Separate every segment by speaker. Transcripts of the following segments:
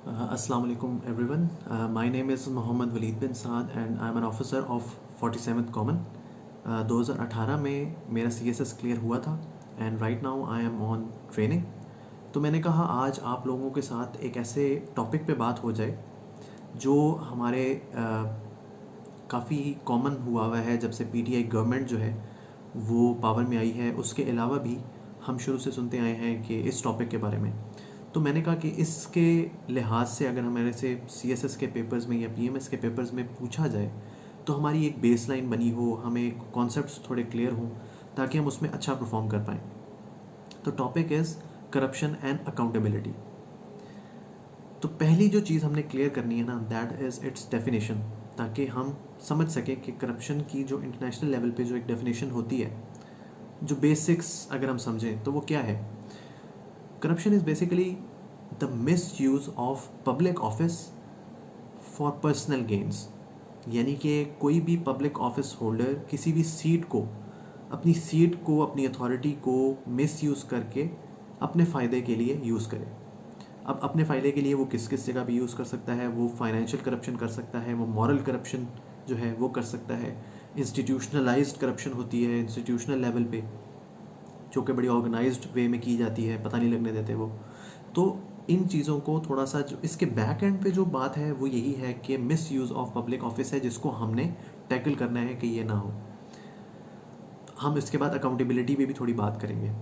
Speaker 1: Assalamu alaikum everyone. My name is Mohammad Waleed bin Saad and I'm an officer of 47th Common. 2018 में मेरा CSS clear हुआ था and right now I am on training. तो मैंने कहा आज आप लोगों के साथ एक ऐसे टॉपिक पे बात हो जाए जो हमारे काफ़ी कॉमन हुआ है जब से PTI गवर्नमेंट जो है वो पावर में आई है. उसके अलावा भी हम शुरू से सुनते आए हैं कि इस टॉपिक के बारे में. तो मैंने कहा कि इसके लिहाज से अगर हमारे से CSS के पेपर्स में या PMS के पेपर्स में पूछा जाए तो हमारी एक बेसलाइन बनी हो, हमें कॉन्सेप्ट्स थोड़े क्लियर हों ताकि हम उसमें अच्छा परफॉर्म कर पाएँ. तो topic is corruption and accountability. तो पहली जो चीज़ हमने क्लियर करनी है ना, दैट इज़ इट्स डेफिनेशन, ताकि हम समझ सकें कि करप्शन की जो इंटरनेशनल लेवल पे जो एक डेफिनेशन होती है, जो बेसिक्स अगर हम समझें तो वो क्या है. Corruption is basically the misuse of public office for personal gains. यानी कि कोई भी पब्लिक ऑफिस होल्डर किसी भी सीट को, अपनी अथॉरिटी को मिसयूज़ करके अपने फ़ायदे के लिए यूज़ करे. अब अपने फ़ायदे के लिए वो किस किस जगह भी यूज़ कर सकता है. वो फाइनेंशियल करप्शन कर सकता है, वो मॉरल करप्शन जो है वो कर सकता है, इंस्टीट्यूशनलाइज्ड करप्शन होती है इंस्टीट्यूशनल लेवल पे, जो कि बड़ी ऑर्गेनाइज्ड वे में की जाती है, पता नहीं लगने देते वो. तो इन चीज़ों को थोड़ा सा, जो इसके बैक एंड पे जो बात है वो यही है कि miss use of public office है, जिसको हमने टैकल करना है कि ये ना हो. हम इसके बाद अकाउंटेबिलिटी पे भी थोड़ी बात करेंगे.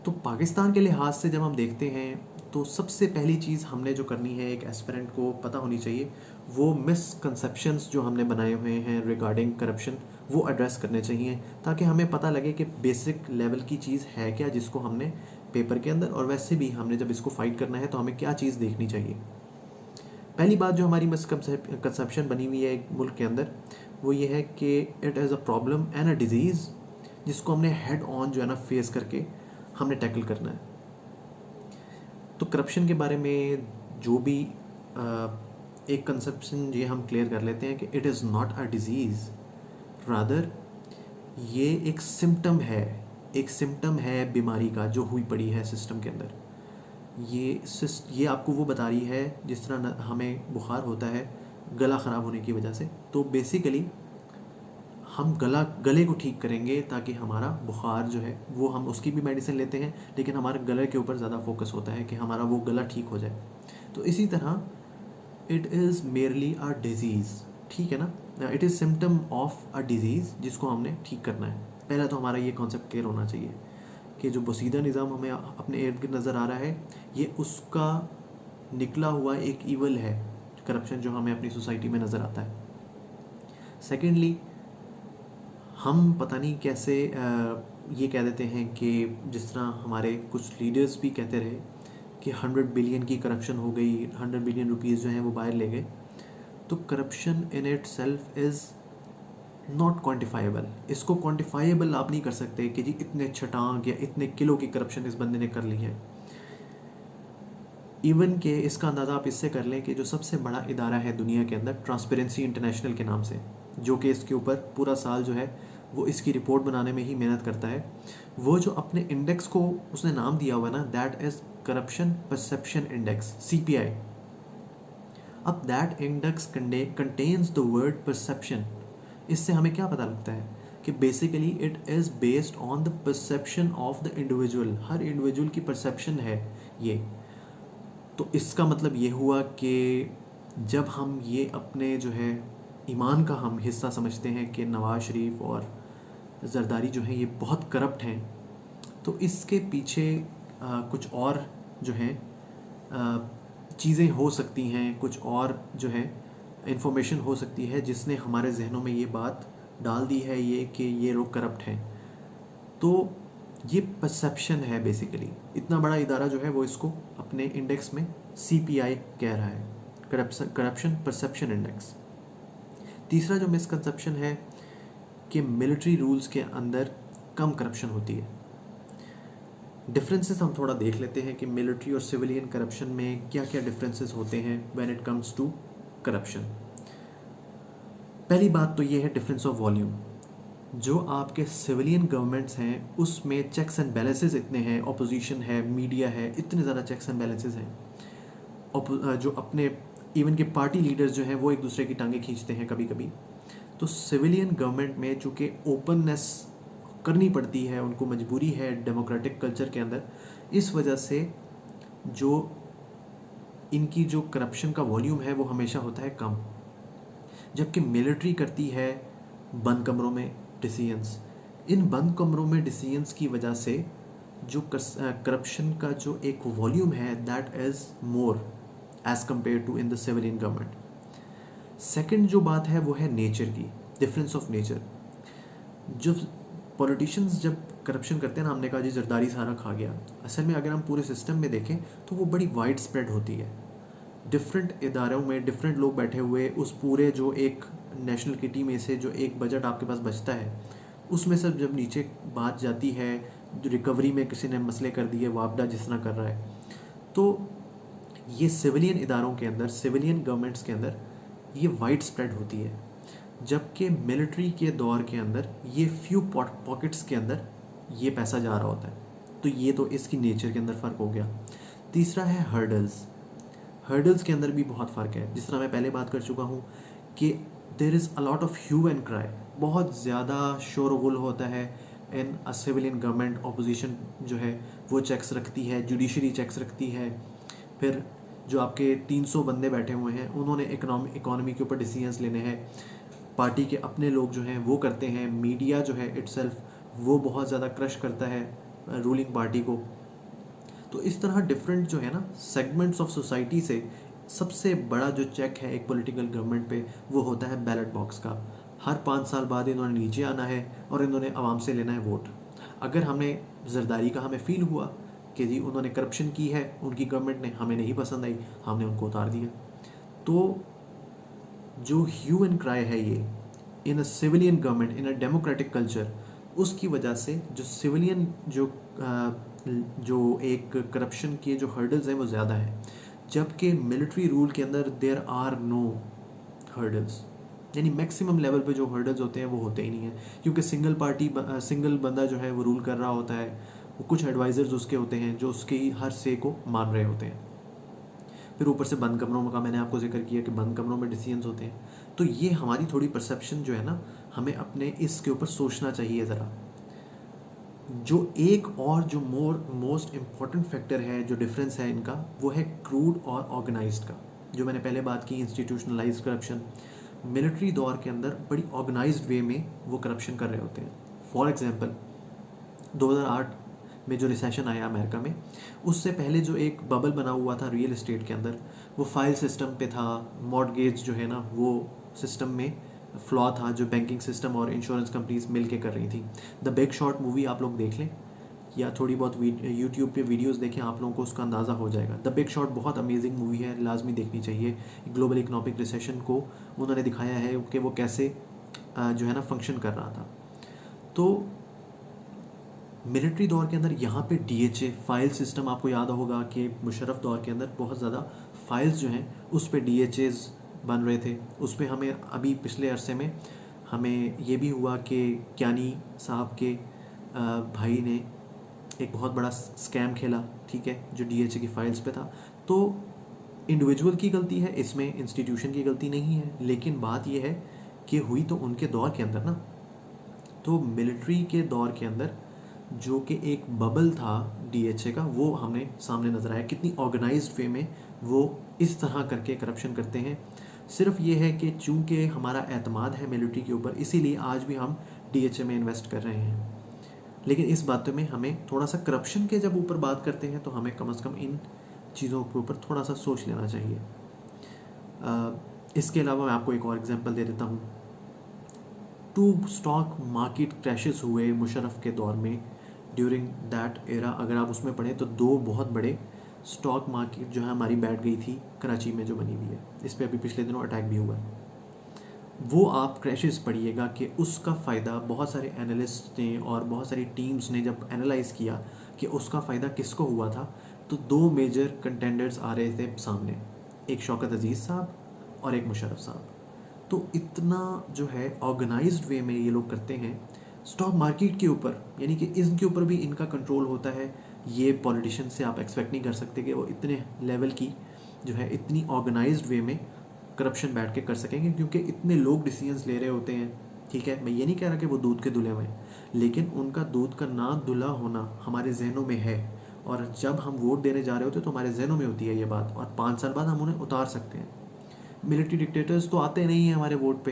Speaker 1: तो पाकिस्तान के लिहाज से जब हम देखते हैं तो सबसे पहली चीज़ हमने जो करनी है, एक एस्पिरेंट को पता होनी चाहिए, वो मिसकंसेप्शंस जो हमने बनाए हुए हैं रिगार्डिंग करप्शन वो एड्रेस करने चाहिए, ताकि हमें पता लगे कि बेसिक लेवल की चीज़ है क्या जिसको हमने पेपर के अंदर, और वैसे भी हमने जब इसको फाइट करना है तो हमें क्या चीज़ देखनी चाहिए. पहली बात जो हमारी मिसकंसेप्शन बनी हुई है एक मुल्क के अंदर, वो ये है कि it is a problem and a disease, जिसको हमने हेड ऑन जो है ना फेस करके हमने टैकल करना है. तो करप्शन के बारे में जो भी एक कंसेप्शन ये हम क्लियर कर लेते हैं कि it is not a disease, rather ये एक सिम्टम है बीमारी का जो हुई पड़ी है सिस्टम के अंदर. ये आपको वो बता रही है जिस तरह हमें बुखार होता है गला ख़राब होने की वजह से. तो बेसिकली हम गले को ठीक करेंगे ताकि हमारा बुखार जो है वो, हम उसकी भी मेडिसिन लेते हैं लेकिन हमारे गले के ऊपर ज़्यादा फोकस होता है कि हमारा वो गला ठीक हो जाए. तो इसी तरह it is merely a disease, ठीक है ना. It is symptom of a disease जिसको हमने ठीक करना है. पहला तो हमारा ये कॉन्सेप्ट क्लियर होना चाहिए कि जो पोसीदा निज़ाम हमें अपने इर्द गिर्द नज़र आ रहा है, ये उसका निकला हुआ एक ईवल है करप्शन जो हमें अपनी सोसाइटी में नज़र आता है. सेकेंडली, हम पता नहीं कैसे ये कह देते हैं कि जिस तरह हमारे कुछ लीडर्स भी कहते रहे कि 100 बिलियन की करप्शन हो गई, 100 बिलियन रुपीज़ जो हैं वो बाहर ले गए. तो corruption in it self is not quantifiable. इसको क्वान्टिफाइबल आप नहीं कर सकते कि जी इतने छटांग या इतने किलो की करप्शन इस बंदे ने कर ली है. इवन के इसका अंदाज़ा आप इससे कर लें कि जो सबसे बड़ा इदारा है दुनिया के अंदर, ट्रांसपेरेंसी इंटरनेशनल के नाम से, जो कि इसके ऊपर पूरा साल जो है वो इसकी रिपोर्ट बनाने में ही मेहनत करता है, वो जो अपने इंडेक्स को उसने नाम दिया हुआ है ना, that is corruption perception index, CPI. अब that index contains the word perception. इससे हमें क्या पता लगता है कि basically it is based on the perception of the individual. Her individual की परसेप्शन है ये. तो इसका मतलब ये हुआ कि जब हम ये अपने जो है ईमान का हम हिस्सा समझते हैं कि नवाज़ शरीफ और जरदारी जो हैं ये बहुत करप्ट हैं, तो इसके पीछे कुछ और जो हैं चीज़ें हो सकती हैं, कुछ और जो है इंफॉर्मेशन हो सकती है जिसने हमारे जहनों में ये बात डाल दी है ये कि ये लोग करप्ट हैं. तो ये परसेप्शन है बेसिकली. इतना बड़ा इदारा जो है वो इसको अपने इंडेक्स में CPI कह रहा है, करप्शन परसेप्शन इंडेक्स. तीसरा जो मिसकंसेप्शन है कि मिलिट्री रूल्स के अंदर कम करप्शन होती है. डिफरेंसेस हम थोड़ा देख लेते हैं कि मिलिट्री और सिविलियन करप्शन में क्या क्या डिफरेंसेस होते हैं when it comes to corruption. पहली बात तो ये है डिफरेंस ऑफ वॉल्यूम. जो आपके सिविलियन गवर्नमेंट्स हैं उसमें चेक्स एंड बैलेंसेस इतने हैं, ऑपोजिशन है, मीडिया है, इतने ज़्यादा चेक्स एंड बैलेंसेस हैं. जो अपने इवन के पार्टी लीडर्स जो हैं वो एक दूसरे की टांगें खींचते हैं कभी कभी। तो सिविलियन गवर्नमेंट में चूँकि ओपननेस करनी पड़ती है, उनको मजबूरी है डेमोक्रेटिक कल्चर के अंदर, इस वजह से जो इनकी जो करप्शन का वॉल्यूम है वो हमेशा होता है कम। जबकि मिलिट्री करती है बंद कमरों में डिसीजंस। इन बंद कमरों में डिसीजंस की वजह से जो करप्शन का जो एक वॉल्यूम है that is more as compare to in the civilian government. Second जो बात है वो है नेचर की, डिफरेंस ऑफ नेचर। जो पॉलिटिशियंस जब करप्शन करते हैं ना, हमने कहा जी जरदारी सारा खा गया, असल में अगर हम पूरे सिस्टम में देखें तो वो बड़ी वाइड स्प्रेड होती है। डिफरेंट इदारों में डिफरेंट लोग बैठे हुए उस पूरे जो एक नेशनल किटी में से जो एक बजट आपके पास बचता है उसमें से जब नीचे बात जाती है, जो रिकवरी में किसी ने मसले कर दिए, वापडा जिस तरह कर रहा है, तो ये सिविलियन इदारों के अंदर, सिविलियन गवर्नमेंट्स के अंदर ये वाइड स्प्रेड होती है। जबकि मिलिट्री के दौर के अंदर ये फ्यू पॉकेट्स के अंदर ये पैसा जा रहा होता है। तो ये तो इसकी नेचर के अंदर फ़र्क हो गया। तीसरा है हर्डल्स। हर्डल्स के अंदर भी बहुत फ़र्क है। जिस तरह मैं पहले बात कर चुका हूँ कि there is a lot of hue and cry, बहुत ज़्यादा शोर गुल होता है in a civilian government. Opposition जो है वो चेक्स रखती है, जुडिशरी चेक्स रखती है। फिर जो आपके 300 बंदे बैठे हुए हैं उन्होंने इकोनॉमी के ऊपर डिसीजंस लेने हैं। पार्टी के अपने लोग जो हैं वो करते हैं। मीडिया जो है इटसेल्फ वो बहुत ज़्यादा क्रश करता है रूलिंग पार्टी को। तो इस तरह डिफरेंट जो है ना सेगमेंट्स ऑफ सोसाइटी से सबसे बड़ा जो चेक है एक पॉलिटिकल गवर्नमेंट पे वो होता है बैलेट बॉक्स का। हर 5 साल बाद इन्होंने नीचे आना है और इन्होंने आवाम से लेना है वोट। अगर हमने जरदारी का हमें फील हुआ कि जी उन्होंने करप्शन की है, उनकी गवर्नमेंट ने, हमें नहीं पसंद आई, हमने उनको उतार दिया। तो जो ह्यू एंड क्राई है ये in a civilian government, in a democratic culture, उसकी वजह से जो सिविलियन जो एक करप्शन के जो हर्डल्स हैं वो ज़्यादा है। जबकि मिलिट्री रूल के अंदर देयर आर नो हर्डल्स, यानी मैक्सिमम लेवल पे जो हर्डल्स होते हैं वो होते ही नहीं है, क्योंकि सिंगल बंदा जो है वो रूल कर रहा होता है। वो कुछ एडवाइज़र्स उसके होते हैं जो उसके हर से को मान रहे होते हैं। फिर ऊपर से बंद कमरों का मैंने आपको जिक्र किया कि बंद कमरों में डिसीजंस होते हैं। तो ये हमारी थोड़ी परसेप्शन जो है ना, हमें अपने इसके ऊपर सोचना चाहिए ज़रा। जो एक और जो मोस्ट इम्पॉर्टेंट फैक्टर है, जो डिफरेंस है इनका, वो है क्रूड और ऑर्गेनाइज्ड का। जो मैंने पहले बात की इंस्टीट्यूशनलाइज करप्शन, मिलिट्री दौर के अंदर बड़ी ऑर्गेनाइज्ड वे में वो करप्शन कर रहे होते हैं। फॉर एग्जांपल 2008 में जो रिसेशन आया अमेरिका में, उससे पहले जो एक बबल बना हुआ था रियल एस्टेट के अंदर, वो फाइल सिस्टम पे था। मॉर्टगेज जो है ना वो सिस्टम में फ्लॉ था, जो बैंकिंग सिस्टम और इंश्योरेंस कंपनीज मिल के कर रही थी। द बिग शॉर्ट मूवी आप लोग देख लें या थोड़ी बहुत यूट्यूब पे वीडियोस देखें, आप लोगों को उसका अंदाज़ा हो जाएगा। द बिग शॉर्ट बहुत अमेजिंग मूवी है, लाजमी देखनी चाहिए। ग्लोबल इकोनॉमिक रिसेशन को उन्होंने दिखाया है कि वो कैसे जो है ना फंक्शन कर रहा था। तो मिलिट्री दौर के अंदर यहाँ पे डीएचए फाइल सिस्टम, आपको याद होगा कि मुशर्रफ दौर के अंदर बहुत ज़्यादा फाइल्स जो हैं उस पर डीएचएस बन रहे थे। उस पर हमें अभी पिछले अरसे में हमें ये भी हुआ कि क्यानी साहब के भाई ने एक बहुत बड़ा स्कैम खेला, ठीक है, जो डीएचए की फाइल्स पे था। तो इंडिविजुअल की गलती है इसमें, इंस्टीट्यूशन की गलती नहीं है। लेकिन बात यह है कि हुई तो उनके दौर के अंदर ना। तो मिलिट्री के दौर के अंदर जो कि एक बबल था डीएचए का, वो हमें सामने नज़र आया कितनी ऑर्गेनाइज्ड वे में वो इस तरह करके करप्शन करते हैं। सिर्फ ये है कि चूंकि हमारा एतमाद है मिलिट्री के ऊपर, इसीलिए आज भी हम डीएचए में इन्वेस्ट कर रहे हैं। लेकिन इस बात में हमें थोड़ा सा करप्शन के जब ऊपर बात करते हैं तो हमें कम से कम इन चीज़ों के ऊपर थोड़ा सा सोच लेना चाहिए। इसके अलावा मैं आपको एक और एग्जांपल दे देता हूँ। 2 स्टॉक मार्केट क्रैशेस हुए मुशर्रफ के दौर में, ड्यूरिंग दैट एरा। अगर आप उसमें पढ़ें तो 2 बहुत बड़े स्टॉक मार्केट जो है हमारी बैठ गई थी कराची में, जो बनी हुई है। इस पर अभी पिछले दिनों अटैक भी हुआ है। वो आप क्रैशेस पढ़िएगा कि उसका फ़ायदा बहुत सारे एनालिस्ट ने और बहुत सारी टीम्स ने जब एनालाइज़ किया कि उसका फ़ायदा किसको हुआ था, तो 2 मेजर कंटेंडर्स आ रहे थे सामने, एक शौकत अजीज़ साहब और एक मुशर्रफ साहब। तो इतना जो है ऑर्गेनाइज्ड वे में ये लोग करते हैं स्टॉक मार्केट के ऊपर, यानी कि इनके ऊपर भी इनका कंट्रोल होता है। ये पॉलिटिशियन से आप एक्सपेक्ट नहीं कर सकते कि वो इतने लेवल की जो है इतनी ऑर्गेनाइज्ड वे में करप्शन बैठ के कर सकेंगे, क्योंकि इतने लोग डिसीजंस ले रहे होते हैं। ठीक है, मैं ये नहीं कह रहा कि वो दूध के धुले हुए हैं, लेकिन उनका दूध का ना धुला होना हमारे जहनों में है, और जब हम वोट देने जा रहे होते हैं तो हमारे जहनों में होती है ये बात, और 5 साल बाद हम उन्हें उतार सकते हैं। मिलिट्री डिक्टेटर्स तो आते नहीं हैं हमारे वोट पे,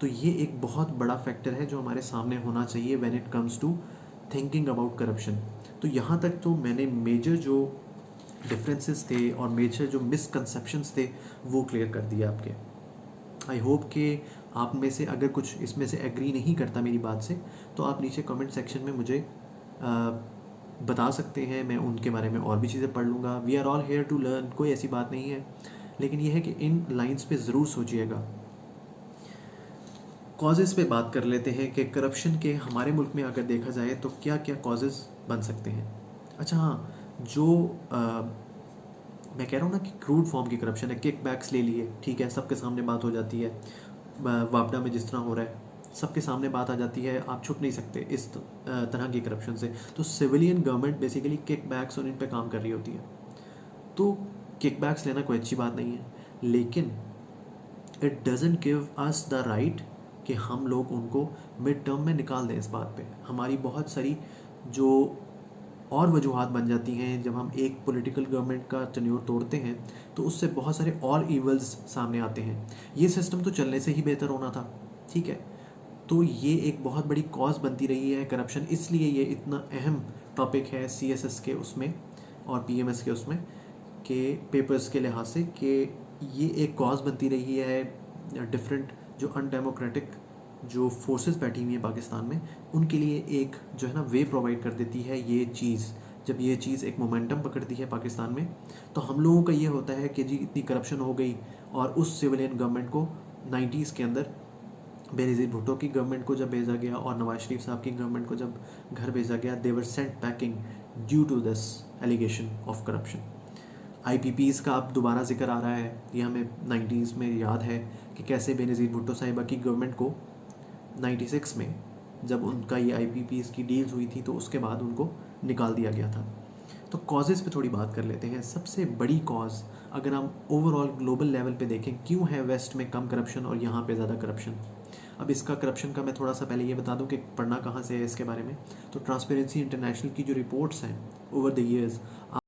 Speaker 1: तो ये एक बहुत बड़ा फैक्टर है जो हमारे सामने होना चाहिए when it comes to thinking about corruption. तो यहाँ तक तो मैंने मेजर जो डिफरेंसेस थे और मेजर जो मिसकंसेप्शंस थे वो क्लियर कर दिया आपके। आई होप कि आप में से अगर कुछ इसमें से एग्री नहीं करता मेरी बात से, तो आप नीचे कमेंट सेक्शन में मुझे बता सकते हैं, मैं उनके बारे में और भी चीज़ें पढ़ लूँगा। We are all here to learn, कोई ऐसी बात नहीं है, लेकिन यह है कि इन लाइंस पे ज़रूर सोचिएगा। कॉजेज़ पे बात कर लेते हैं कि करप्शन के हमारे मुल्क में अगर देखा जाए तो क्या क्या कॉजेज़ बन सकते हैं। अच्छा हाँ, जो मैं कह रहा हूँ ना कि क्रूड फॉर्म की करप्शन है, किक बैक्स ले लिए, ठीक है, सबके सामने बात हो जाती है, वापडा में जिस तरह हो रहा है सबके सामने बात आ जाती है, आप छुप नहीं सकते इस तरह की करप्शन से। तो civilian government basically kickbacks और इन पे काम कर रही होती है। तो किक बैक्स लेना कोई अच्छी बात नहीं है, लेकिन it doesn't give us the right कि हम लोग उनको मिड टर्म में निकाल दें। इस बात पे हमारी बहुत सारी जो और वजूहत बन जाती हैं। जब हम एक पॉलिटिकल गवर्नमेंट का टेन्योर तोड़ते हैं तो उससे बहुत सारे और ईवल्स सामने आते हैं। ये सिस्टम तो चलने से ही बेहतर होना था, ठीक है। तो ये एक बहुत बड़ी कॉज बनती रही है करप्शन, इसलिए ये इतना अहम टॉपिक है CSS के उसमें और PMS के उसमें के पेपर्स के लिहाज से, कि ये एक कॉज बनती रही है। डिफरेंट जो अनडेमोक्रेटिक जो फोर्सेस बैठी हुई हैं पाकिस्तान में, उनके लिए एक जो है ना वे प्रोवाइड कर देती है ये चीज़। जब ये चीज़ एक मोमेंटम पकड़ती है पाकिस्तान में, तो हम लोगों का ये होता है कि जी इतनी करप्शन हो गई, और उस सिविलियन गवर्नमेंट को 90s के अंदर बेनज़ीर भुट्टो की गवर्नमेंट को जब भेजा गया और नवाज शरीफ साहब की गवर्नमेंट को जब घर भेजा गया, they were sent packing due to this allegation of corruption. IPPs का अब दोबारा जिक्र आ रहा है, ये हमें 90s में याद है कि कैसे बेनज़ीर भुट्टो साहिबा की गवर्नमेंट को 96 में जब उनका ये IPPs की डील्स हुई थी तो उसके बाद उनको निकाल दिया गया था। तो कॉजेज़ पे थोड़ी बात कर लेते हैं। सबसे बड़ी कॉज अगर हम ओवरऑल ग्लोबल लेवल पे देखें, क्यों है वेस्ट में कम करप्शन और यहाँ पे ज़्यादा करप्शन। अब इसका करप्शन का मैं थोड़ा सा पहले ये बता दूं कि पढ़ना कहाँ से है इसके बारे में। तो ट्रांसपेरेंसी इंटरनेशनल की जो रिपोर्ट्स हैं ओवर द ईयर्स,